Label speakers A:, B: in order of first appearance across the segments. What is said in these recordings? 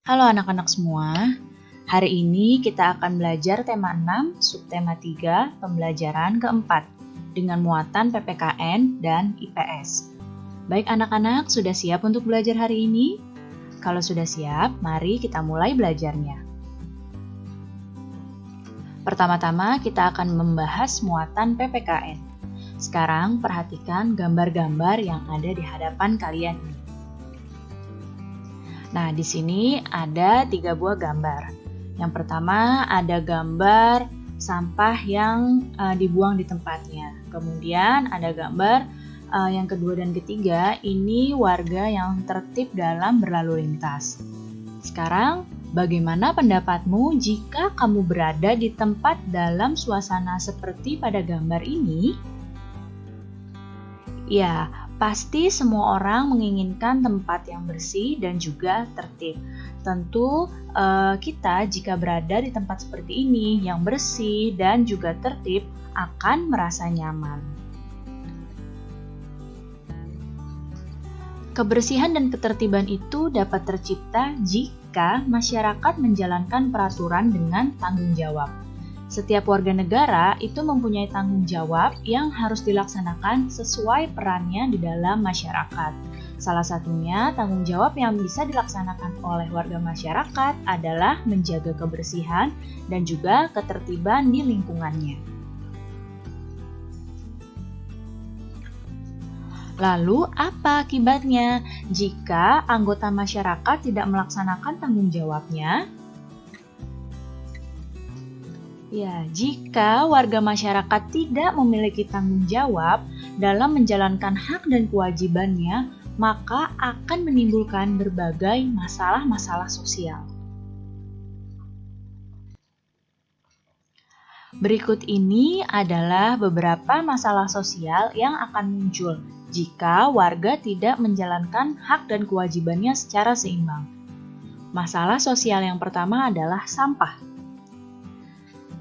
A: Halo anak-anak semua, hari ini kita akan belajar tema 6, subtema 3, pembelajaran keempat dengan muatan PPKN dan IPS. Baik anak-anak, sudah siap untuk belajar hari ini? Kalau sudah siap, mari kita mulai belajarnya. Pertama-tama kita akan membahas muatan PPKN. Sekarang perhatikan gambar-gambar yang ada di hadapan kalian ini. Nah, di sini ada 3 buah gambar. Yang pertama ada gambar sampah yang dibuang di tempatnya. Kemudian ada gambar yang kedua dan ketiga, ini warga yang tertib dalam berlalu lintas. Sekarang, bagaimana pendapatmu jika kamu berada di tempat dalam suasana seperti pada gambar ini? Ya, pasti semua orang menginginkan tempat yang bersih dan juga tertib. Tentu kita jika berada di tempat seperti ini yang bersih dan juga tertib akan merasa nyaman. Kebersihan dan ketertiban itu dapat tercipta jika masyarakat menjalankan peraturan dengan tanggung jawab. Setiap warga negara itu mempunyai tanggung jawab yang harus dilaksanakan sesuai perannya di dalam masyarakat. Salah satunya tanggung jawab yang bisa dilaksanakan oleh warga masyarakat adalah menjaga kebersihan dan juga ketertiban di lingkungannya. Lalu, apa akibatnya jika anggota masyarakat tidak melaksanakan tanggung jawabnya? Ya, jika warga masyarakat tidak memiliki tanggung jawab dalam menjalankan hak dan kewajibannya, maka akan menimbulkan berbagai masalah-masalah sosial. Berikut ini adalah beberapa masalah sosial yang akan muncul jika warga tidak menjalankan hak dan kewajibannya secara seimbang. Masalah sosial yang pertama adalah sampah.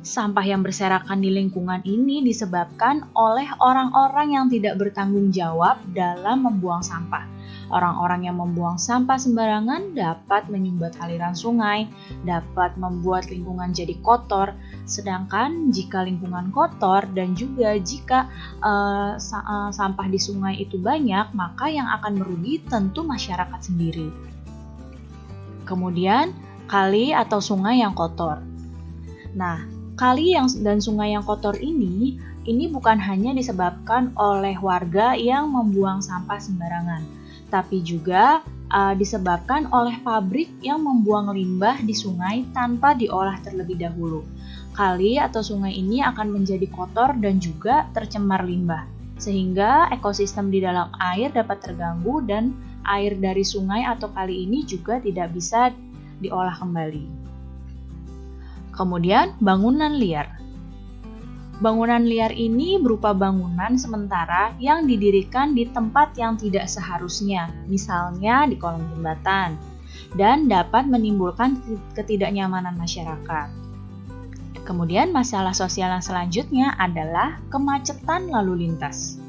A: Sampah yang berserakan di lingkungan ini disebabkan oleh orang-orang yang tidak bertanggung jawab dalam membuang sampah. Orang-orang yang membuang sampah sembarangan dapat menyumbat aliran sungai, dapat membuat lingkungan jadi kotor. Sedangkan jika lingkungan kotor dan juga jika sampah di sungai itu banyak, maka yang akan merugi tentu masyarakat sendiri. Kemudian, kali atau sungai yang kotor. Nah, kali dan sungai yang kotor ini bukan hanya disebabkan oleh warga yang membuang sampah sembarangan, tapi juga disebabkan oleh pabrik yang membuang limbah di sungai tanpa diolah terlebih dahulu. Kali atau sungai ini akan menjadi kotor dan juga tercemar limbah, sehingga ekosistem di dalam air dapat terganggu dan air dari sungai atau kali ini juga tidak bisa diolah kembali. Kemudian, bangunan liar. Bangunan liar ini berupa bangunan sementara yang didirikan di tempat yang tidak seharusnya, misalnya di kolong jembatan, dan dapat menimbulkan ketidaknyamanan masyarakat. Kemudian, masalah sosial yang selanjutnya adalah kemacetan lalu lintas.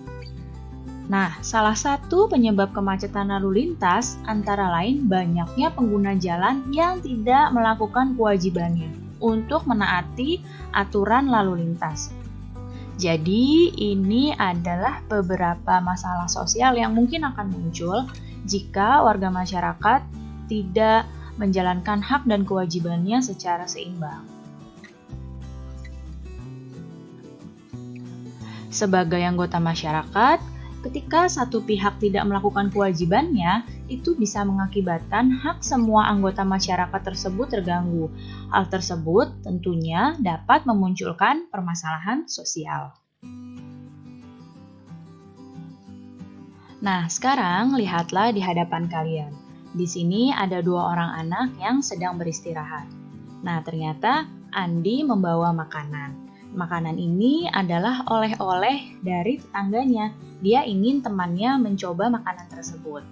A: Nah, salah satu penyebab kemacetan lalu lintas antara lain banyaknya pengguna jalan yang tidak melakukan kewajibannya untuk menaati aturan lalu lintas. Jadi, ini adalah beberapa masalah sosial yang mungkin akan muncul jika warga masyarakat tidak menjalankan hak dan kewajibannya secara seimbang. Sebagai anggota masyarakat, ketika satu pihak tidak melakukan kewajibannya, itu bisa mengakibatkan hak semua anggota masyarakat tersebut terganggu. Hal tersebut tentunya dapat memunculkan permasalahan sosial. Nah, sekarang lihatlah di hadapan kalian. Di sini ada 2 orang anak yang sedang beristirahat. Nah, ternyata Andi membawa makanan. Makanan ini adalah oleh-oleh dari tetangganya. Dia ingin temannya mencoba makanan tersebut.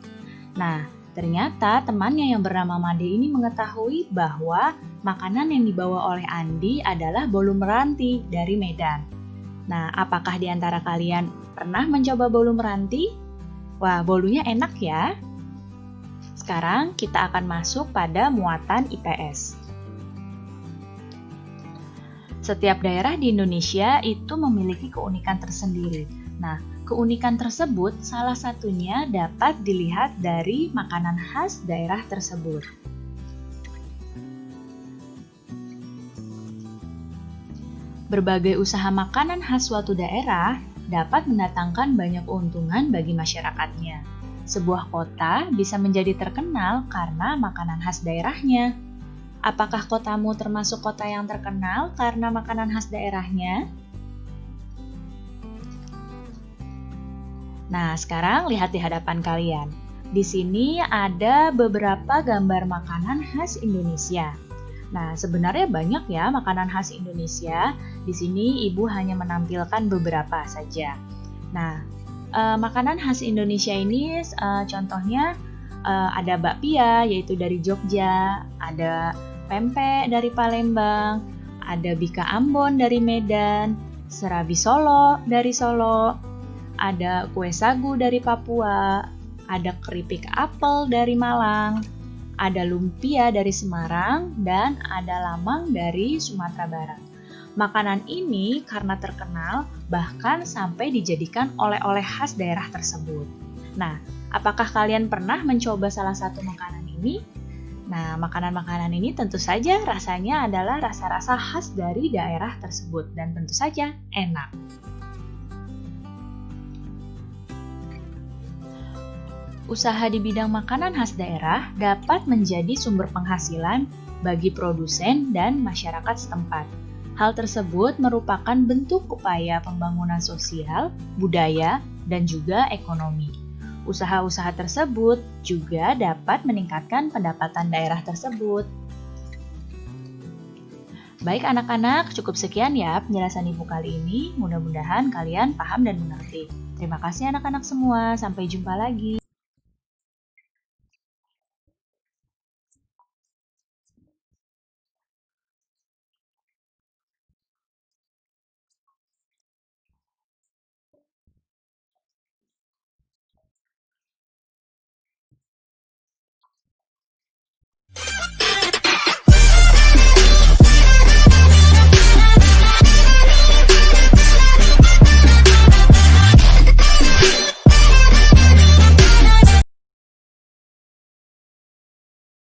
A: Nah, ternyata temannya yang bernama Made ini mengetahui bahwa makanan yang dibawa oleh Andi adalah bolu meranti dari Medan. Nah, apakah di antara kalian pernah mencoba bolu meranti? Wah, bolunya enak ya. Sekarang kita akan masuk pada muatan IPS. Setiap daerah di Indonesia itu memiliki keunikan tersendiri. Nah, keunikan tersebut salah satunya dapat dilihat dari makanan khas daerah tersebut. Berbagai usaha makanan khas suatu daerah dapat mendatangkan banyak keuntungan bagi masyarakatnya. Sebuah kota bisa menjadi terkenal karena makanan khas daerahnya. Apakah kotamu termasuk kota yang terkenal karena makanan khas daerahnya? Nah, sekarang lihat di hadapan kalian. Di sini ada beberapa gambar makanan khas Indonesia. Nah, sebenarnya banyak ya makanan khas Indonesia. Di sini Ibu hanya menampilkan beberapa saja. Nah, makanan khas Indonesia ini contohnya ada bakpia, yaitu dari Jogja, ada pempek dari Palembang, ada bika Ambon dari Medan, serabi Solo dari Solo, ada kue sagu dari Papua, ada keripik apel dari Malang, ada lumpia dari Semarang, dan ada lamang dari Sumatera Barat. Makanan ini karena terkenal bahkan sampai dijadikan oleh-oleh khas daerah tersebut. Nah, apakah kalian pernah mencoba salah satu makanan ini? Nah, makanan-makanan ini tentu saja rasanya adalah rasa-rasa khas dari daerah tersebut dan tentu saja enak. Usaha di bidang makanan khas daerah dapat menjadi sumber penghasilan bagi produsen dan masyarakat setempat. Hal tersebut merupakan bentuk upaya pembangunan sosial, budaya, dan juga ekonomi. Usaha-usaha tersebut juga dapat meningkatkan pendapatan daerah tersebut. Baik anak-anak, cukup sekian ya penjelasan Ibu kali ini. Mudah-mudahan kalian paham dan mengerti. Terima kasih anak-anak semua, sampai jumpa lagi.